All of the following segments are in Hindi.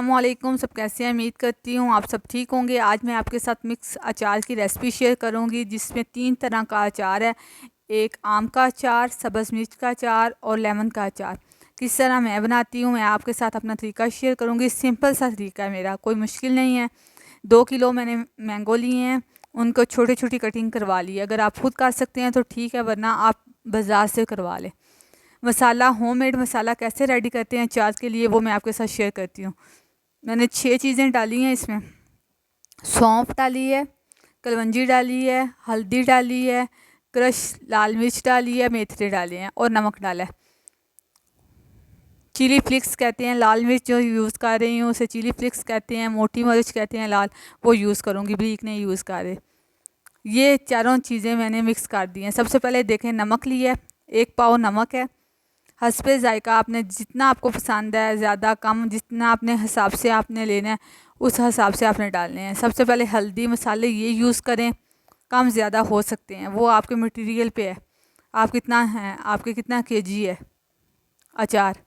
अस्सलामुअलैकुम, सब कैसे हैं? उम्मीद करती हूँ आप सब ठीक होंगे। आज मैं आपके साथ मिक्स अचार की रेसिपी शेयर करूँगी जिसमें 3 तरह का अचार है। एक आम का अचार, सब्ज़ मिर्च का अचार और लेमन का अचार। किस तरह मैं बनाती हूँ मैं आपके साथ अपना तरीका शेयर करूँगी। सिंपल सा तरीका है मेरा, कोई मुश्किल नहीं है। 2 किलो मैंने मैंगो लिए हैं, उनको छोटी छोटी कटिंग करवा ली है। अगर आप खुद कर सकते हैं तो ठीक है, वरना आप बाज़ार से करवा लें। मसाला, होममेड मसाला कैसे रेडी करते हैं अचार के लिए, वो मैं आपके साथ शेयर करती हूँ। मैंने 6 चीज़ें डाली हैं इसमें। सौंफ डाली है, कलवंजी डाली है, हल्दी डाली है, क्रश लाल मिर्च डाली है, मेथरे डाले हैं और नमक डाला है। चिली फ्लिक्स कहते हैं, लाल मिर्च जो यूज़ कर रही हूँ उसे चिली फ्लिक्स कहते हैं। मोटी मिर्च कहते हैं लाल, वो यूज़ करूँगी, ब्रीक नहीं यूज़ कर रहे। ये चारों चीज़ें मैंने मिक्स कर दी हैं। सबसे पहले देखें, नमक लिया है, 1 पाव नमक है। हस्बे जायका, आपने जितना आपको पसंद है, ज़्यादा कम जितना अपने हिसाब से आपने लेना है उस हिसाब से आपने डालने हैं। सबसे पहले हल्दी मसाले ये यूज़ करें, कम ज़्यादा हो सकते हैं, वो आपके मटेरियल पे है, आप कितना है, आपके कितना केजी है अचार।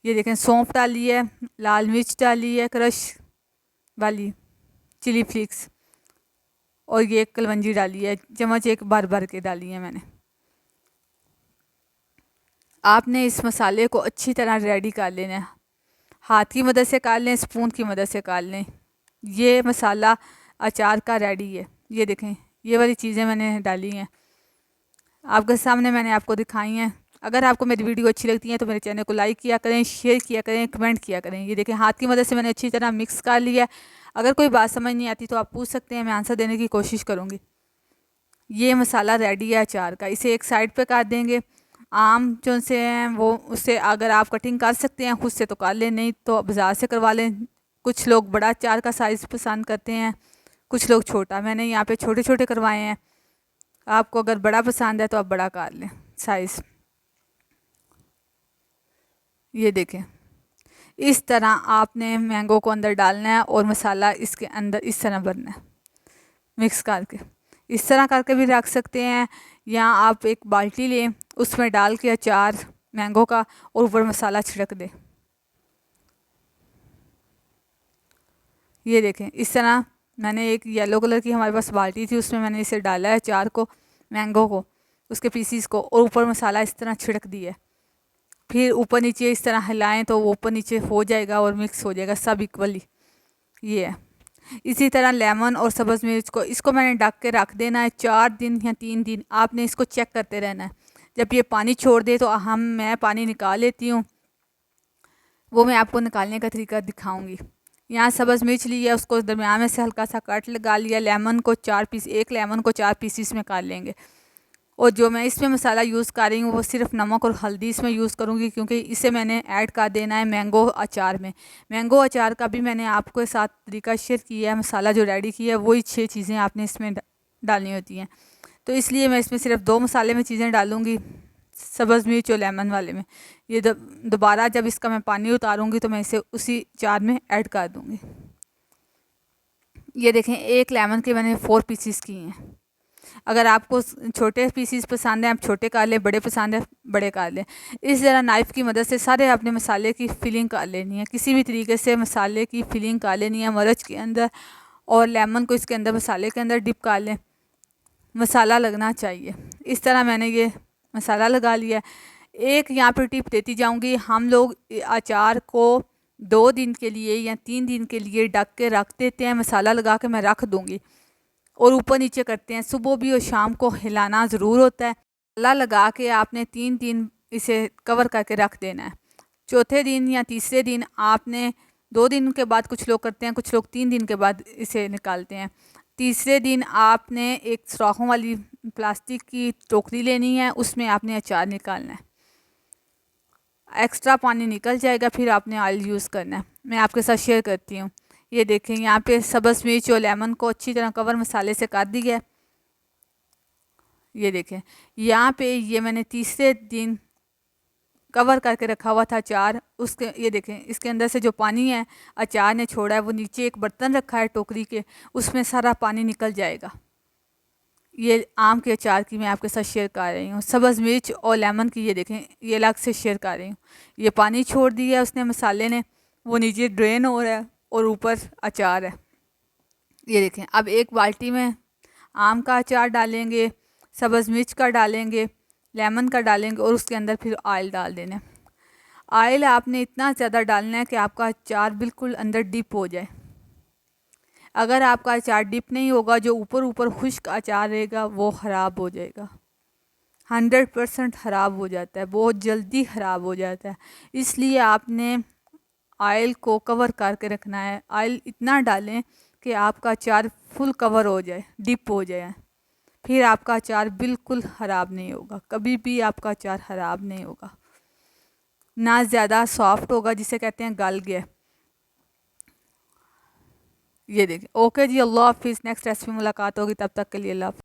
ये देखें, सौंफ डाली है, लाल मिर्च डाली है क्रश वाली, चिली फ्लिक्स, और ये कलवंजी डाली है, चम्मच 1 भर भर के डाली है मैंने। आपने इस मसाले को अच्छी तरह रेडी कर लेना है। हाथ की मदद से कर लें, स्पून की मदद से कर लें। ये मसाला अचार का रेडी है। ये देखें, ये वाली चीज़ें मैंने डाली हैं, आपके सामने मैंने आपको दिखाई हैं। अगर आपको मेरी वीडियो अच्छी लगती है तो मेरे चैनल को लाइक किया करें, शेयर किया करें, कमेंट किया करें। ये देखें, हाथ की मदद से मैंने अच्छी तरह मिक्स कर लिया है। अगर कोई बात समझ नहीं आती तो आप पूछ सकते हैं, मैं आंसर देने की कोशिश करूँगी। ये मसाला रेडी है अचार का, इसे एक साइड पे कर देंगे। आम जो से हैं वो, उससे अगर आप कटिंग कर सकते हैं खुद से तो कर लें, नहीं तो बाज़ार से करवा लें। कुछ लोग बड़ा अचार का साइज़ पसंद करते हैं, कुछ लोग छोटा। मैंने यहाँ पे छोटे छोटे करवाए हैं। आपको अगर बड़ा पसंद है तो आप बड़ा कर लें साइज़। ये देखें, इस तरह आपने मैंगो को अंदर डालना है और मसाला इसके अंदर इस तरह भरना है मिक्स करके। इस तरह करके भी रख सकते हैं, या आप एक बाल्टी लें, उसमें डाल के अचार मैंगो का और ऊपर मसाला छिड़क दें। ये देखें, इस तरह मैंने एक येलो कलर की हमारे पास बाल्टी थी, उसमें मैंने इसे डाला है अचार को, मैंगो को, उसके पीसीस को, और ऊपर मसाला इस तरह छिड़क दिया है। फिर ऊपर नीचे इस तरह हिलाएं तो वो ऊपर नीचे हो जाएगा और मिक्स हो जाएगा सब इक्वली। ये है। इसी तरह लेमन और सब्ज़ मिर्च को, इसको मैंने ढक के रख देना है 4 दिन या 3 दिन। आपने इसको चेक करते रहना है। जब ये पानी छोड़ दे तो मैं पानी निकाल लेती हूँ, वो मैं आपको निकालने का तरीका दिखाऊंगी। यहाँ सब्ज़ मिर्च ली है, उसको दरमियान में से हल्का सा कट लगा लिया। लेमन को 4 पीस, एक लेमन को 4 पीसीस में काट लेंगे। और जो मैं इसमें मसाला यूज़ कर रही हूँ वो सिर्फ नमक और हल्दी इसमें यूज़ करूँगी, क्योंकि इसे मैंने ऐड कर देना है मैंगो अचार में। मैंगो अचार का भी मैंने आपके साथ तरीका शेयर किया है। मसाला जो रेडी किया है वही 6 चीज़ें आपने इसमें डालनी होती हैं, तो इसलिए मैं इसमें सिर्फ 2 मसाले में चीज़ें डालूँगी, सब्ज़ मिर्च और लेमन वाले में। ये दोबारा जब इसका मैं पानी उतारूँगी तो मैं इसे उसी चार में ऐड कर दूँगी। ये देखें, एक लेमन के मैंने 4 पीसीस किए हैं। अगर आपको छोटे पीसीस पसंद हैं आप छोटे कर लें, बड़े पसंद है बड़े कर लें। इस तरह नाइफ़ की मदद से सारे अपने मसाले की फिलिंग कर लेनी है। किसी भी तरीके से मसाले की फिलिंग कर लेनी है, मिर्च के अंदर और लेमन को इसके अंदर मसाले के अंदर डिप कर लें। मसाला लगना चाहिए। इस तरह मैंने ये मसाला लगा लिया। एक यहाँ पर टिप देती जाऊँगी, हम लोग अचार को 2 दिन के लिए या 3 दिन के लिए ढक के रख देते हैं। मसाला लगा के मैं रख दूँगी और ऊपर नीचे करते हैं। सुबह भी और शाम को हिलाना ज़रूर होता है। मसाला लगा के आपने 3 दिन इसे कवर करके रख देना है। चौथे दिन या तीसरे दिन आपने, 2 दिन के बाद कुछ लोग करते हैं, कुछ लोग 3 दिन के बाद इसे निकालते हैं। तीसरे दिन आपने एक सुराखों वाली प्लास्टिक की टोकरी लेनी है, उसमें आपने अचार निकालना है। एक्स्ट्रा पानी निकल जाएगा, फिर आपने ऑयल यूज़ करना है। मैं आपके साथ शेयर करती हूँ। ये देखें, यहाँ पे सब्ज़ मिर्च और लेमन को अच्छी तरह कवर मसाले से काट दिया है। ये देखें, यहाँ पे ये मैंने तीसरे दिन कवर करके रखा हुआ था अचार, उसके, ये देखें, इसके अंदर से जो पानी है अचार ने छोड़ा है वो नीचे एक बर्तन रखा है टोकरी के, उसमें सारा पानी निकल जाएगा। ये आम के अचार की मैं आपके साथ शेयर कर रही हूँ। सब्ज़ मिर्च और लेमन की ये देखें, ये अलग से शेयर कर रही हूँ। ये पानी छोड़ दिया उसने, मसाले ने, वो नीचे ड्रेन हो रहा है और ऊपर अचार है। ये देखें, अब एक बाल्टी में आम का अचार डालेंगे, सब्ज़ मिर्च का डालेंगे, लेमन का डालेंगे और उसके अंदर फिर ऑयल डाल देना। ऑयल आपने इतना ज़्यादा डालना है कि आपका अचार बिल्कुल अंदर डिप हो जाए। अगर आपका अचार डिप नहीं होगा, जो ऊपर ऊपर खुश्क अचार रहेगा वो ख़राब हो जाएगा। 100% ख़राब हो जाता है, बहुत जल्दी ख़राब हो जाता है। इसलिए आपने ऑयल को कवर करके रखना है। ऑयल इतना डालें कि आपका अचार फुल कवर हो जाए, डिप हो जाए, फिर आपका अचार बिल्कुल ख़राब नहीं होगा। कभी भी आपका अचार ख़राब नहीं होगा, ना ज़्यादा सॉफ्ट होगा जिसे कहते हैं गल गया। ये देखिए। ओके जी, अल्लाह हाफिज़। नेक्स्ट रेसिपी मुलाकात होगी, तब तक के लिए अल्लाह हाफ़िज़।